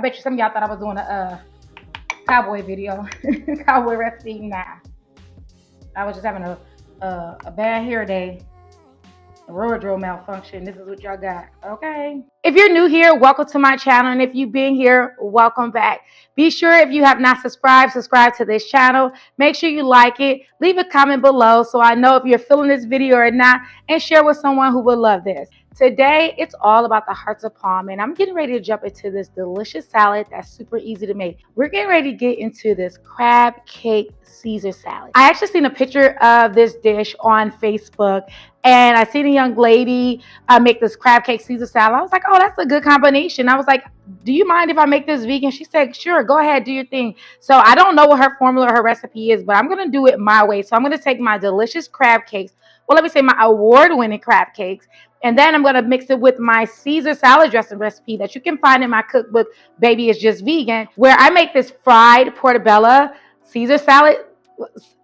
bet you some of y'all thought I was doing a cowboy video, cowboy recipe. Nah, I was just having a bad hair day. A wardrobe malfunction. This is what y'all got. Okay. If you're new here, welcome to my channel. And if you've been here, welcome back. Be sure if you have not subscribed, subscribe to this channel. Make sure you like it. Leave a comment below so I know if you're feeling this video or not, and share with someone who would love this. Today, it's all about the hearts of palm, and I'm getting ready to jump into this delicious salad that's super easy to make. We're getting ready to get into this crab cake Caesar salad. I actually seen a picture of this dish on Facebook, and I seen a young lady make this crab cake Caesar salad. I was like, oh, that's a good combination. I was like, do you mind if I make this vegan? She said, sure, go ahead, do your thing. So I don't know what her formula or her recipe is, but I'm going to do it my way. So I'm going to take my delicious crab cakes. Well, let me say my award-winning crab cakes. And then I'm going to mix it with my Caesar salad dressing recipe that you can find in my cookbook, Baby It's Just Vegan, where I make this fried portobello Caesar salad.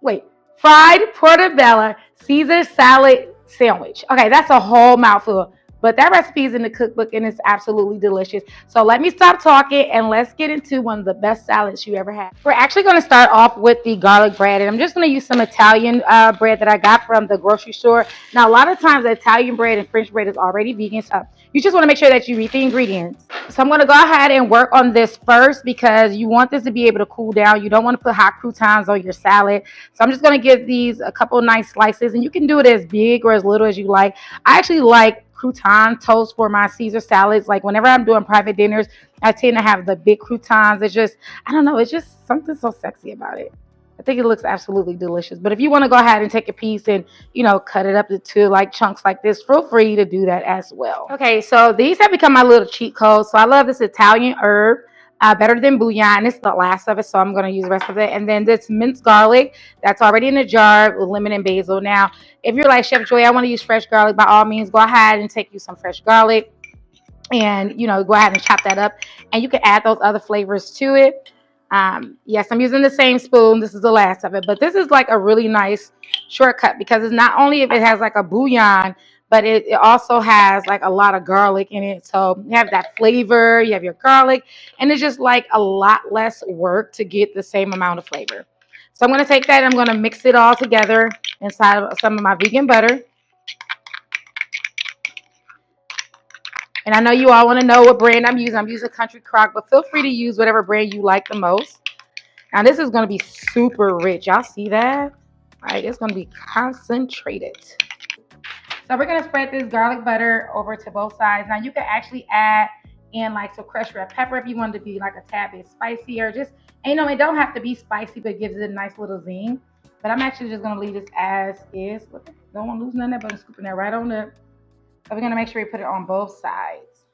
Wait, fried portobello Caesar salad sandwich. Okay, that's a whole mouthful. But that recipe is in the cookbook and it's absolutely delicious. So let me stop talking and let's get into one of the best salads you ever had. We're actually going to start off with the garlic bread. And I'm just going to use some Italian bread that I got from the grocery store. Now, a lot of times the Italian bread and French bread is already vegan. So you just want to make sure that you read the ingredients. So I'm going to go ahead and work on this first because you want this to be able to cool down. You don't want to put hot croutons on your salad. So I'm just going to give these a couple nice slices. And you can do it as big or as little as you like. I actually like crouton toast for my Caesar salads. Like whenever I'm doing private dinners, I tend to have the big croutons. It's just, I don't know, it's just something so sexy about it. I think it looks absolutely delicious. But if you want to go ahead and take a piece and, you know, cut it up into like chunks like this, feel free to do that as well. Okay, so these have become my little cheat codes. So I love this Italian herb. Better than bouillon. It's the last of it, so I'm going to use the rest of it. And then this minced garlic that's already in a jar with lemon and basil. Now, if you're like, Chef Joy, I want to use fresh garlic, by all means, go ahead and take you some fresh garlic and, you know, go ahead and chop that up. And you can add those other flavors to it. Yes, I'm using the same spoon. This is the last of it. But this is like a really nice shortcut because it's not only if it has like a bouillon, but it also has like a lot of garlic in it. So you have that flavor, you have your garlic, and it's just like a lot less work to get the same amount of flavor. So I'm going to take that and I'm going to mix it all together inside of some of my vegan butter. And I know you all want to know what brand I'm using. I'm using Country Crock, but feel free to use whatever brand you like the most. Now this is going to be super rich. Y'all see that? All right, it's going to be concentrated. So we're going to spread this garlic butter over to both sides. Now you can actually add in like some crushed red pepper if you want it to be like a tad bit spicy, or just, and, you know, it don't have to be spicy, but it gives it a nice little zing. But I'm actually just going to leave this as is. Don't want to lose none of that, but I'm scooping that right on up. So we're going to make sure we put it on both sides.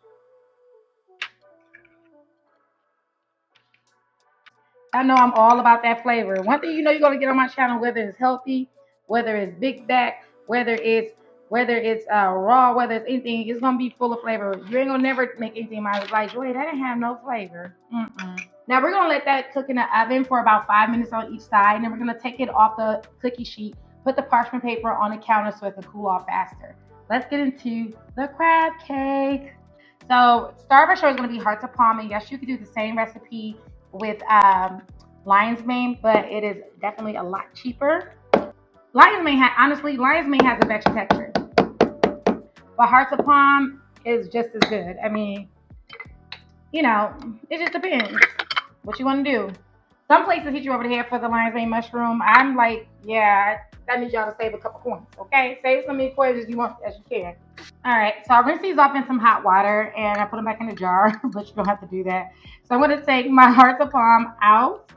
I know I'm all about that flavor. One thing you know you're going to get on my channel, whether it's healthy, whether it's big back, whether it's raw, whether it's anything, it's gonna be full of flavor. You ain't gonna never make anything out like, Joy, that didn't have no flavor. Now we're gonna let that cook in the oven for about 5 minutes on each side, and then we're gonna take it off the cookie sheet, put the parchment paper on the counter so it can cool off faster. Let's get into the crab cake. So Starburst is gonna be hearts of palm, and yes, you could do the same recipe with lion's mane, but it is definitely a lot cheaper. Lion's mane has a better texture, but hearts of palm is just as good. I mean, you know, it just depends what you want to do. Some places hit you over the head for the lion's mane mushroom. I'm like, yeah, I need y'all to save a couple coins, okay? Save some many coins as you can. All right, so I rinse these off in some hot water and I put them back in the jar, but you don't have to do that. So I'm going to take my hearts of palm out.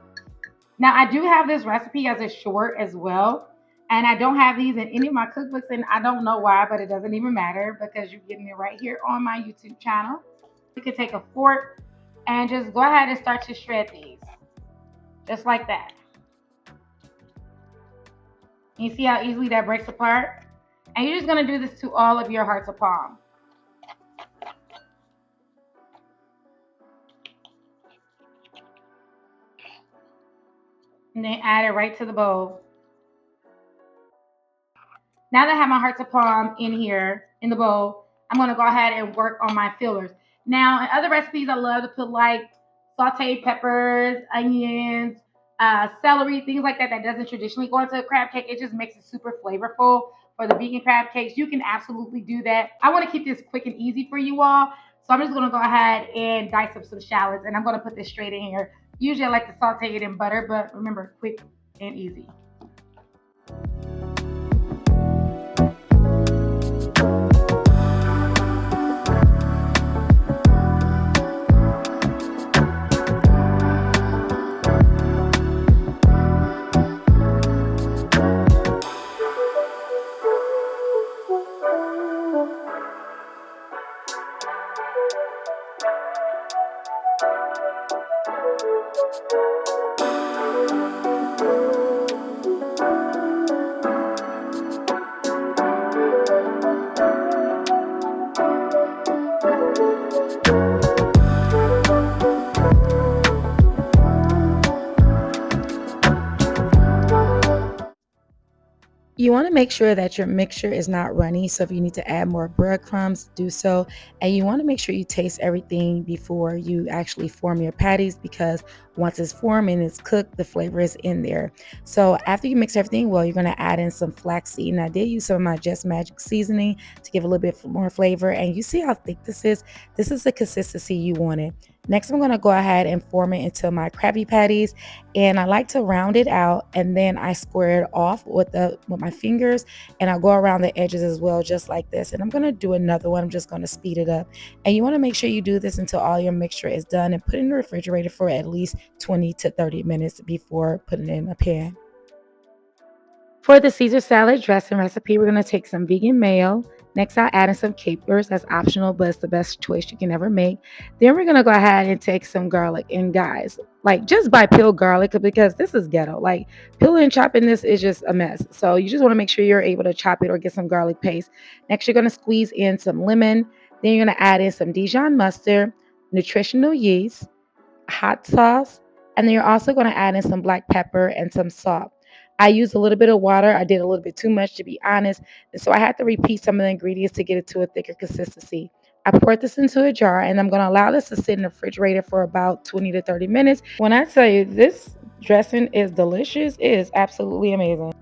Now I do have this recipe as a short as well. And I don't have these in any of my cookbooks, and I don't know why, but it doesn't even matter because you're getting it right here on my YouTube channel. You can take a fork and just go ahead and start to shred these. Just like that. You see how easily that breaks apart? And you're just going to do this to all of your hearts of palm. And then add it right to the bowl. Now that I have my hearts of palm in here, in the bowl, I'm going to go ahead and work on my fillers. Now, in other recipes, I love to put like sauteed peppers, onions, celery, things like that that doesn't traditionally go into a crab cake. It just makes it super flavorful for the vegan crab cakes. You can absolutely do that. I want to keep this quick and easy for you all. So I'm just going to go ahead and dice up some shallots, and I'm going to put this straight in here. Usually I like to saute it in butter, but remember, quick and easy. You want to make sure that your mixture is not runny. So if you need to add more breadcrumbs, do so. And you want to make sure you taste everything before you actually form your patties, because once it's formed and it's cooked, the flavor is in there. So after you mix everything well, you're going to add in some flaxseed. And I did use some of my Just Magic seasoning to give a little bit more flavor. And you see how thick this is? This is the consistency you wanted. Next, I'm going to go ahead and form it into my Krabby Patties, and I like to round it out, and then I square it off with my fingers, and I'll go around the edges as well, just like this. And I'm going to do another one. I'm just going to speed it up, and you want to make sure you do this until all your mixture is done, and put it in the refrigerator for at least 20 to 30 minutes before putting it in a pan. For the Caesar salad dressing recipe, we're going to take some vegan mayo. Next, I'll add in some capers. That's optional, but it's the best choice you can ever make. Then we're going to go ahead and take some garlic. And guys, like, just buy peeled garlic, because this is ghetto. Like, peeling and chopping this is just a mess. So you just want to make sure you're able to chop it or get some garlic paste. Next, you're going to squeeze in some lemon. Then you're going to add in some Dijon mustard, nutritional yeast, hot sauce, and then you're also going to add in some black pepper and some salt. I used a little bit of water. I did a little bit too much, to be honest. And so I had to repeat some of the ingredients to get it to a thicker consistency. I poured this into a jar, and I'm going to allow this to sit in the refrigerator for about 20 to 30 minutes. When I tell you this dressing is delicious, it is absolutely amazing.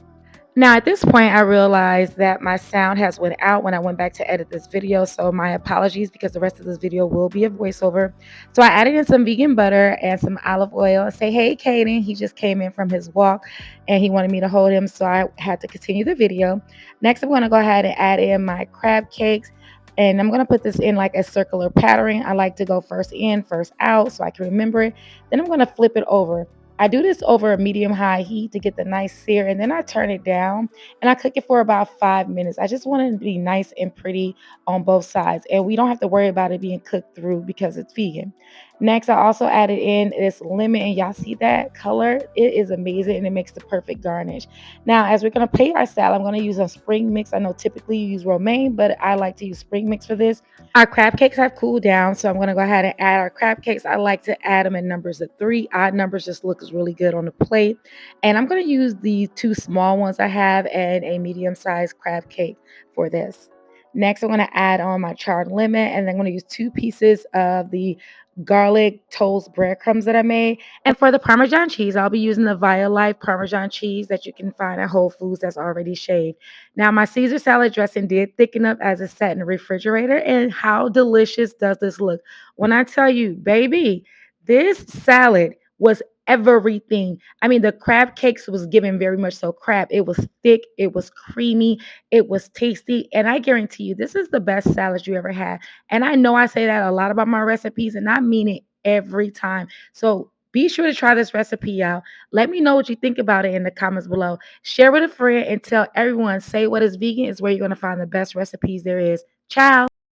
Now at this point, I realized that my sound has went out when I went back to edit this video, so my apologies, because the rest of this video will be a voiceover. So I added in some vegan butter and some olive oil, and say hey Caden, he just came in from his walk and he wanted me to hold him, so I had to continue the video. Next, I'm going to go ahead and add in my crab cakes, and I'm going to put this in like a circular pattern. I like to go first in, first out, so I can remember it. Then I'm going to flip it over. I do this over a medium-high heat to get the nice sear, and then I turn it down and I cook it for about 5 minutes. I just want it to be nice and pretty on both sides, and we don't have to worry about it being cooked through because it's vegan. Next, I also added in this lemon, and y'all see that color? It is amazing, and it makes the perfect garnish. Now, as we're going to plate our salad, I'm going to use a spring mix. I know typically you use romaine, but I like to use spring mix for this. Our crab cakes have cooled down, so I'm going to go ahead and add our crab cakes. I like to add them in numbers of 3. Odd numbers just looks really good on the plate. And I'm going to use the 2 small ones I have and a medium-sized crab cake for this. Next, I'm going to add on my charred lemon, and then I'm going to use 2 pieces of the garlic toast breadcrumbs that I made. And for the Parmesan cheese, I'll be using the Via Life Parmesan cheese that you can find at Whole Foods that's already shaved. Now, my Caesar salad dressing did thicken up as it sat in the refrigerator. And how delicious does this look? When I tell you, baby, this salad was everything. I mean, the crab cakes was given very much so crab. It was thick, it was creamy, it was tasty, and I guarantee you this is the best salad you ever had. And I know I say that a lot about my recipes, and I mean it every time. So be sure to try this recipe out. Let me know what you think about it in the comments below. Share with a friend and tell everyone, Say What Is Vegan is where you're going to find the best recipes there is. Ciao.